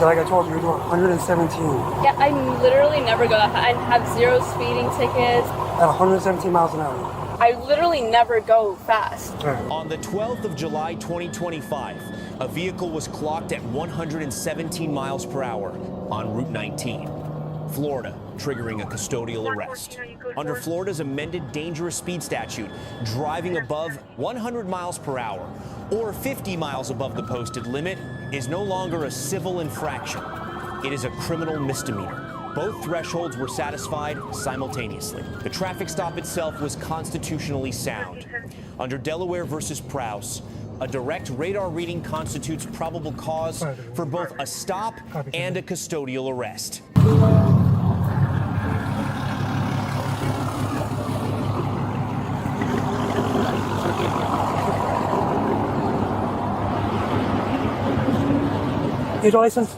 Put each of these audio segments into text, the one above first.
Like I told you, you're doing 117. Yeah, I literally never go that fast. I have 0 speeding tickets. At 117 miles an hour. I literally never go fast. On the 12th of July, 2025, a vehicle was clocked at 117 miles per hour on Route 19, Florida, triggering a custodial arrest. Under Florida's amended dangerous speed statute, driving above 100 miles per hour or 50 miles above the posted limit is no longer a civil infraction. It is a criminal misdemeanor. Both thresholds were satisfied simultaneously. The traffic stop itself was constitutionally sound. Under Delaware versus Prowse, a direct radar reading constitutes probable cause for both a stop and a custodial arrest. Get your license?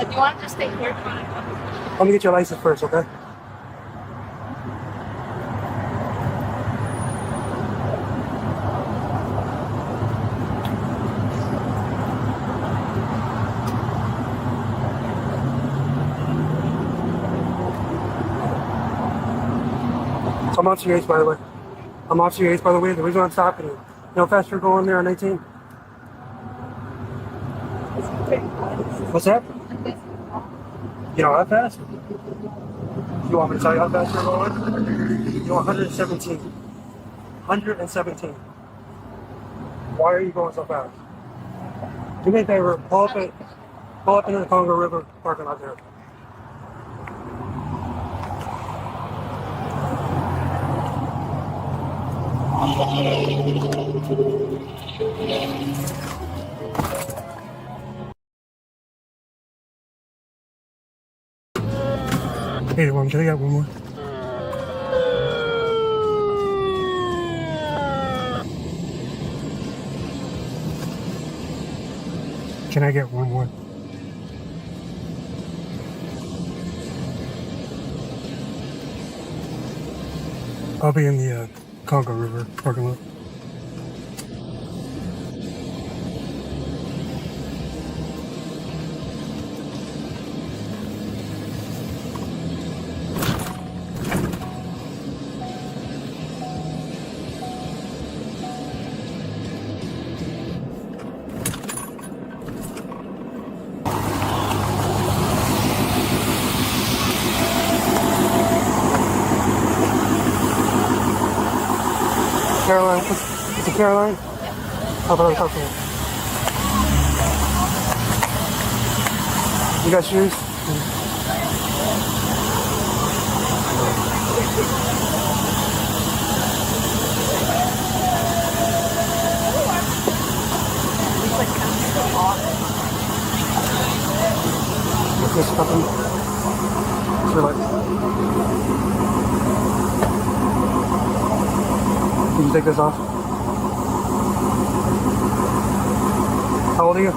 Do you want to just stay here? Let me get your license first, okay? So I'm off your age, by the way. I'm off your age, by the way. The reason I'm stopping you. You know how fast you're going there on 18? What's that? You know how fast? You want me to tell you how fast you're going? You're 117. 117. Why are you going so fast? Do me a favor, pull up into the Congo River parking lot there. Hey, can I get one more? Can I get one more? I'll be in the Congo River parking lot. Caroline, is it Caroline? How about I talk to you? You got shoes? Just nothing. Just relax. Can you take this off? How old are you?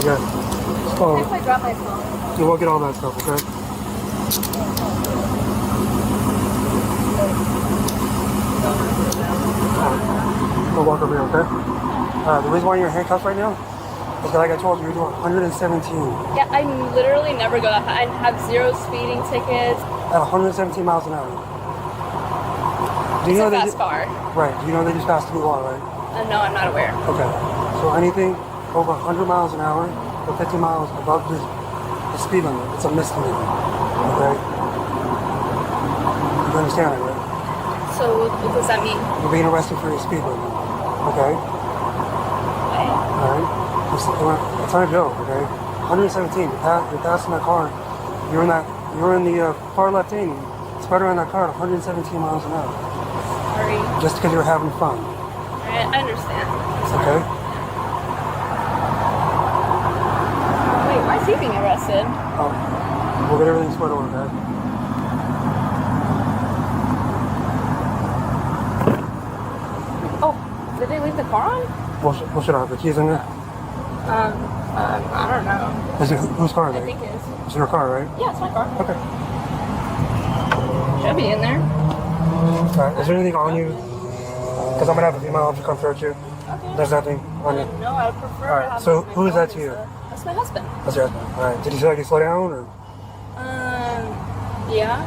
Yeah. Oh, If I drop my phone. you won't get all that stuff, okay? We'll walk over here, okay? The reason why you're handcuffed right now is that, like I told you, you're doing 117. Yeah, I literally never go that fast. I have 0 speeding tickets. At 117 miles an hour. Do you It's know a they fast car. Right. Do you know they just passed a new law, right? No, I'm not aware. Okay. So anything over 100 miles an hour or 50 miles above the speed limit, it's a misdemeanor. Okay? You understand that, right? So what does that mean? You're being arrested for your speed limit. Okay? Alright? It's not a joke, okay? 117, you're passing that car. You're in the far left lane. Spread around that car at 117 miles an hour. Sorry. Just because you're having fun. I understand. Okay? Wait, why is he being arrested? We'll get everything squared away, okay? Oh, did they leave the car on? What should I have? The keys in there? I don't don't know. Is it whose car? I think it is. It's your car, right? Yeah, it's my car. Okay. Should be in there. Alright, is there anything on you? Because I'm gonna have a female officer come search you. Okay. There's nothing on you. No, I would prefer Alright, to have so my who is phone that to you? That's my husband. That's your husband. Alright, did he say you slow down or? Yeah.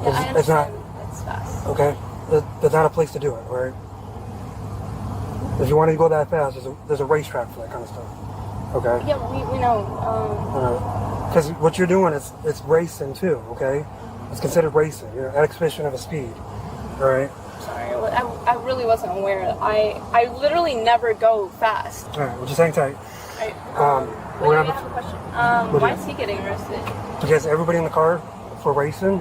Yeah, I It's not. understand. It's fast. Okay, there's not a place to do it, right? If you want to go that fast, there's a racetrack for that kind of stuff. Okay. Yeah, we know. Because what you're doing is it's racing too. Okay, it's considered racing. You're at exhibition of a speed. All right. Sorry, I really wasn't aware. I literally never go fast. All right. Well, just hang tight. Right. We're I gonna have a question. What Why is is he getting arrested? Because everybody in the car for racing,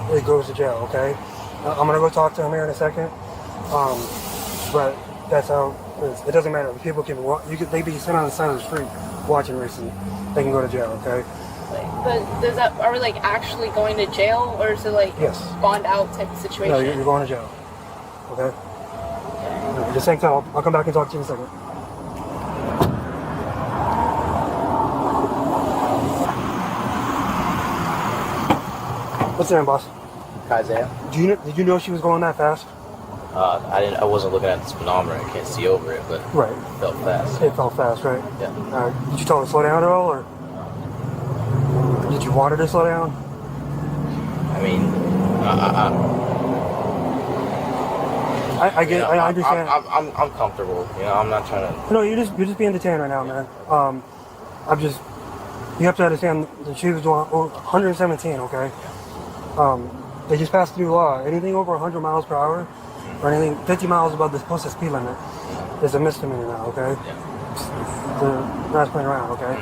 it goes to jail. Okay. I'm gonna go talk to him here in a second. But that's how it is. It doesn't matter. People can they be sitting on the side of the street watching racing. They can go to jail. Okay. But are we like actually going to jail, or is it like Yes. bond out type of situation? No, you're going to jail. Okay. Just hang tight. I'll come back and talk to you in a second. What's your name, boss? Isaiah. Did you know she was going that fast? I wasn't looking at the speedometer. I can't see over it, but Right. it felt fast. It felt fast, right? Yeah. Did you tell her to slow down at all, or did you want her to slow down? I mean, I get. I understand. I'm comfortable. You know, I'm not trying to. No, you're just being detained right now, man. You have to understand that she was doing 117. Okay. They just passed a new law. Anything over 100 miles per hour, or anything 50 miles above the posted speed limit, is a misdemeanor now. Okay. Yeah. They're not playing around. Okay.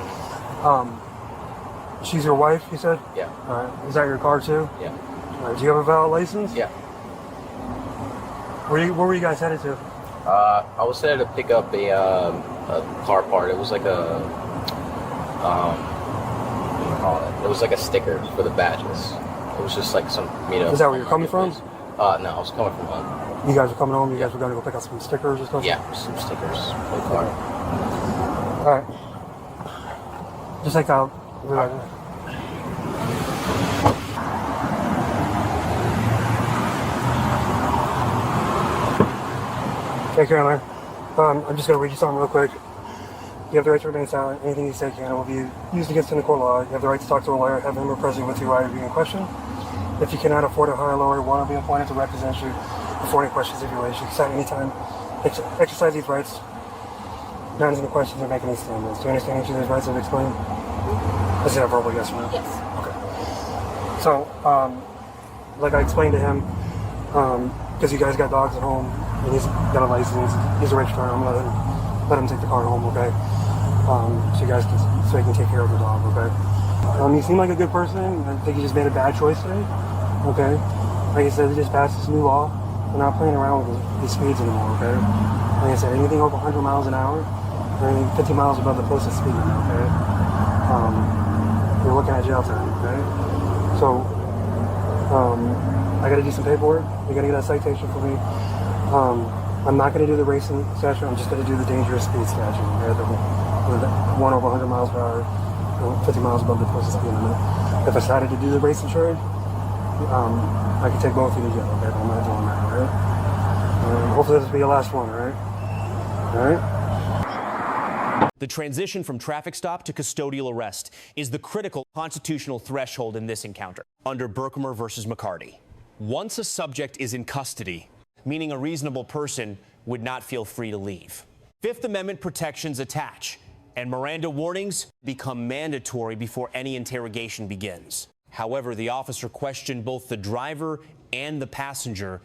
She's your wife, you said? Yeah. All right. Is that your car too? Yeah. All right. Do you have a valid license? Yeah. Where were you guys headed to? I was headed to pick up a car part. It was like a what do you call it? It was like a sticker for the badges. It was just like some Is that where you're coming from? No, I was coming from home. You guys were coming home. You guys were going to go pick up some stickers or something. Yeah, some stickers for the car. All right. Just take out. Take care, man. I'm just going to read you something real quick. You have the right to remain silent. Anything you say can will be used against you in the court of law. You have the right to talk to a lawyer, have him or present with you while you're being questioned. If you cannot afford a hire lawyer, one will be appointed to represent you before any questions of your age. You can sign anytime. Exercise these rights. Not answering the questions or making any statements. Do you understand each of these rights I've explained? Is it a verbal yes or no? Yes. Okay. So, like I explained to him, because you guys got dogs at home, and he's got a license, he's a registered, I'm gonna let him take the car home, okay? So you guys so he can take care of the dog, okay? You seem like a good person. I think you just made a bad choice today, okay? Like I said, they just passed this new law. We're not playing around with these speeds anymore, okay? Like I said, anything over 100 miles an hour, or anything 50 miles above the posted speed limit, okay? You're looking at jail time, okay? So, I gotta do some paperwork. You gotta get that citation for me. I'm not gonna do the racing statute. I'm just gonna do the dangerous speed statute, okay? The one over 100 miles per hour, 50 miles above the posted speed limit. If I decided to do the racing charge, I can take both of you to jail, okay? But I'm not doing that, alright? Hopefully this will be your last one, alright? Alright? The transition from traffic stop to custodial arrest is the critical constitutional threshold in this encounter under Berkmer versus McCarty. Once a subject is in custody, meaning a reasonable person would not feel free to leave, Fifth Amendment protections attach, and Miranda warnings become mandatory before any interrogation begins. However, the officer questioned both the driver and the passenger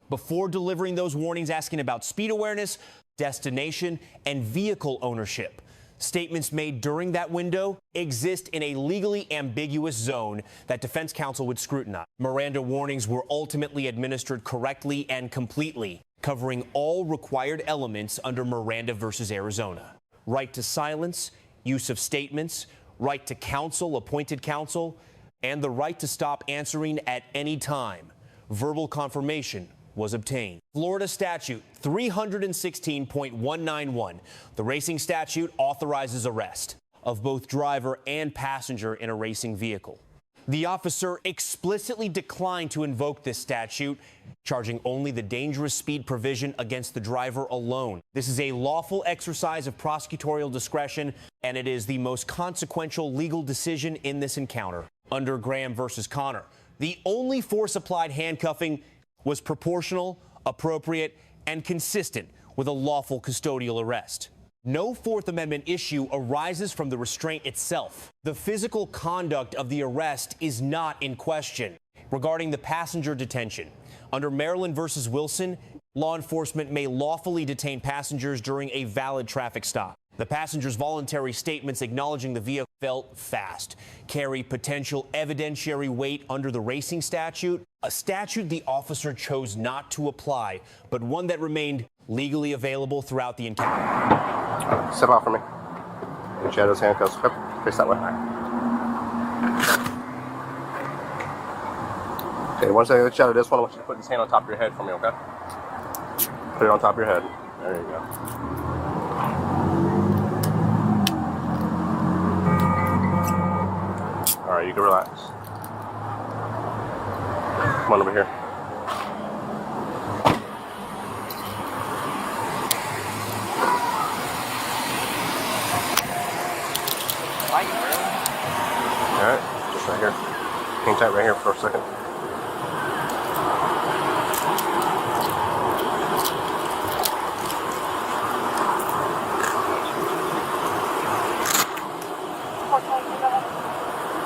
before delivering those warnings, asking about speed awareness, destination, and vehicle ownership. Statements made during that window exist in a legally ambiguous zone that defense counsel would scrutinize. Miranda warnings were ultimately administered correctly and completely, covering all required elements under Miranda versus Arizona. Right to silence, use of statements, right to counsel, appointed counsel, and the right to stop answering at any time. Verbal confirmation was obtained. Florida Statute 316.191, the racing statute, authorizes arrest. of both driver and passenger in a racing vehicle. The officer explicitly declined to invoke this statute, charging only the dangerous speed provision against the driver alone. This is a lawful exercise of prosecutorial discretion, and it is the most consequential legal decision in this encounter. Under Graham versus Connor, the only force applied handcuffing was proportional, appropriate, and consistent with a lawful custodial arrest. No Fourth Amendment issue arises from the restraint itself. The physical conduct of the arrest is not in question. Regarding the passenger detention, under Maryland versus Wilson, law enforcement may lawfully detain passengers during a valid traffic stop. The passenger's voluntary statements acknowledging the vehicle felt fast carry potential evidentiary weight under the racing statute, a statute the officer chose not to apply, but one that remained legally available throughout the encounter. Step out for me. And shadows, handcuffs. Face that way. Okay, once I shadow this one, I want you to put this hand on top of your head for me, okay? Put it on top of your head. There you go. All right, you can relax. Come on over here. All right, just right here. Hang tight right here for a second.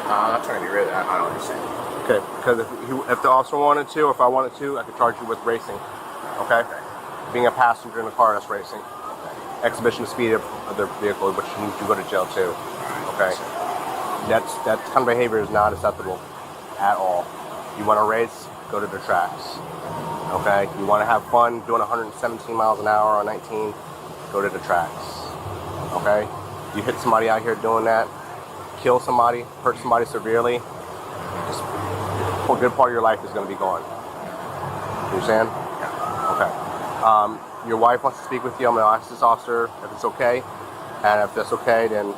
I'm not trying to be rude. I don't understand. Okay, because if the officer wanted to, or if I wanted to, I could charge you with racing. Okay? Being a passenger in a car, that's racing. Exhibition of speed of their vehicle, which you need to go to jail too. Okay? That kind of behavior is not acceptable at all. You want to race, go to the tracks. Okay? You want to have fun doing 117 miles an hour on 19, go to the tracks. Okay? You hit somebody out here doing that, kill somebody, hurt somebody severely, just a good part of your life is going to be gone. You understand? Okay. Your wife wants to speak with you. I'm going to ask this officer if it's okay. And if that's okay, then,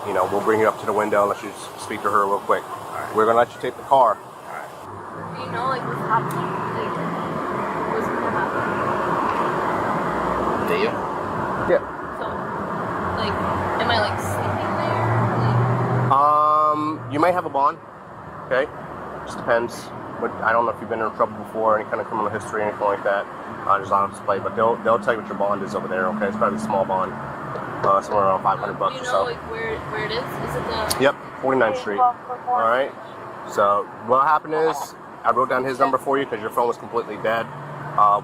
we'll bring you up to the window and let you speak to her real quick. Right. We're going to let you take the car. Do you know, what's happening? What's going to happen? Do you? Yeah. So, am I, sleeping there? You may have a bond. Okay? Just depends. I don't know if you've been in trouble before, any kind of criminal history, anything like that. There's on display, but they'll tell you what your bond is over there. Okay, it's probably a small bond, somewhere around $500 Do you or know so. where it is? Is it the? Yep, 49th Street. All right. So what happened is I wrote down his number for you because your phone was completely dead.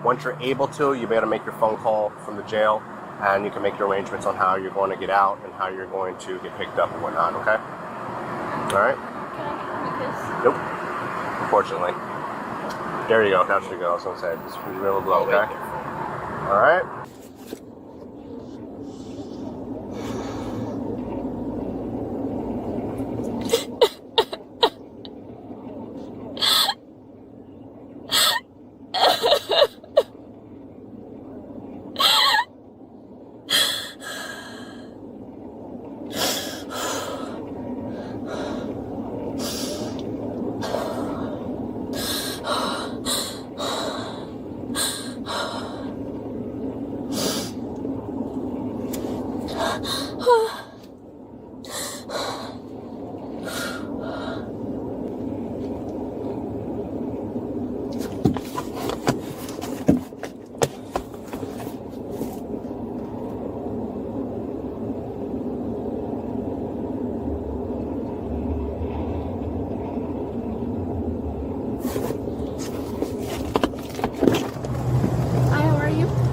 Once you're able to, you'll be able to make your phone call from the jail, and you can make your arrangements on how you're going to get out and how you're going to get picked up and whatnot. Okay. All right. Can I give him a kiss? Nope. Unfortunately. There you go. That's what you go. I was going to say. Just real low, okay? All right.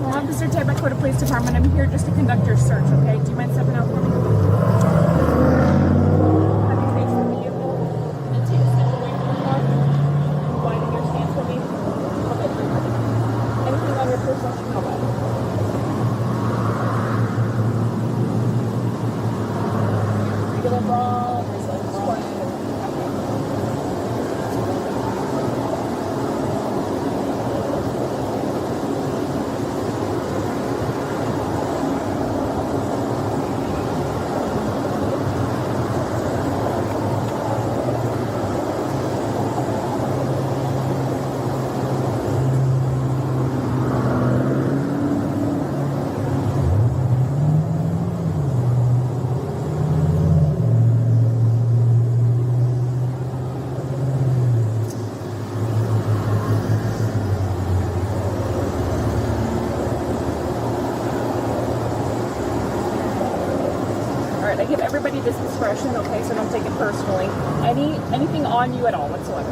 Officer Ted, Dakota Police Department. I'm here just to conduct your search, okay? Do you mind stepping out for me? Have you faced the vehicle? And take a step away from the car. Widen your stance for me. Okay, perfect. Anything on your person? Okay. Regular bra, or is it sport? expression, okay, so don't take it personally. Anything on you at all whatsoever.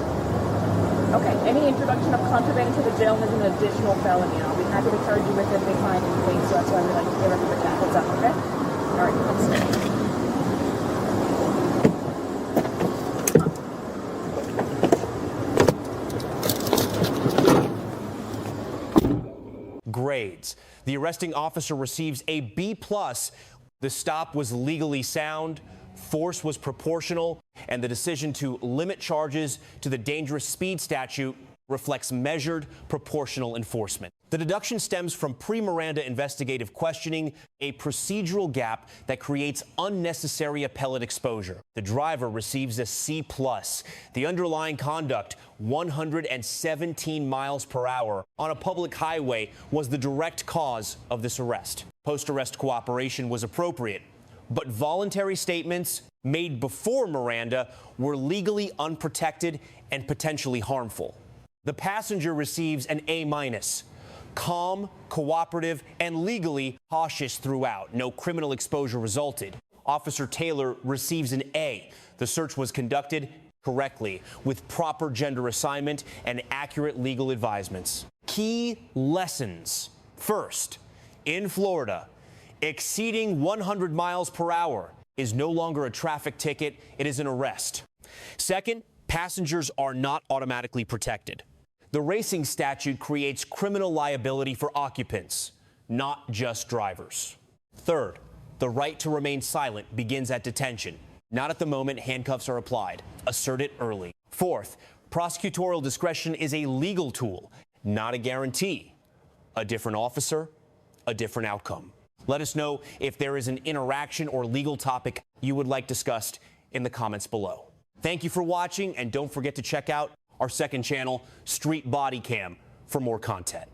Okay, any introduction of contraband into the jail is an additional felony, and I'll be happy to charge you with it if they find anything, so that's why we like to give everybody that heads up, okay? All right, let's see. Grades. The arresting officer receives a B+. The stop was legally sound, force was proportional, and the decision to limit charges to the dangerous speed statute reflects measured, proportional enforcement. The deduction stems from pre-Miranda investigative questioning, a procedural gap that creates unnecessary appellate exposure. The driver receives a C+. The underlying conduct, 117 miles per hour on a public highway, was the direct cause of this arrest. Post-arrest cooperation was appropriate, but voluntary statements made before Miranda were legally unprotected and potentially harmful. The passenger receives an A-, calm, cooperative, and legally cautious throughout. No criminal exposure resulted. Officer Taylor receives an A. The search was conducted correctly with proper gender assignment and accurate legal advisements. Key lessons. First, in Florida, exceeding 100 miles per hour is no longer a traffic ticket, it is an arrest. Second, passengers are not automatically protected. The racing statute creates criminal liability for occupants, not just drivers. Third, the right to remain silent begins at detention, not at the moment handcuffs are applied. Assert it early. Fourth, prosecutorial discretion is a legal tool, not a guarantee. A different officer, a different outcome. Let us know if there is an interaction or legal topic you would like discussed in the comments below. Thank you for watching, and don't forget to check out our second channel, Street Bodycam, for more content.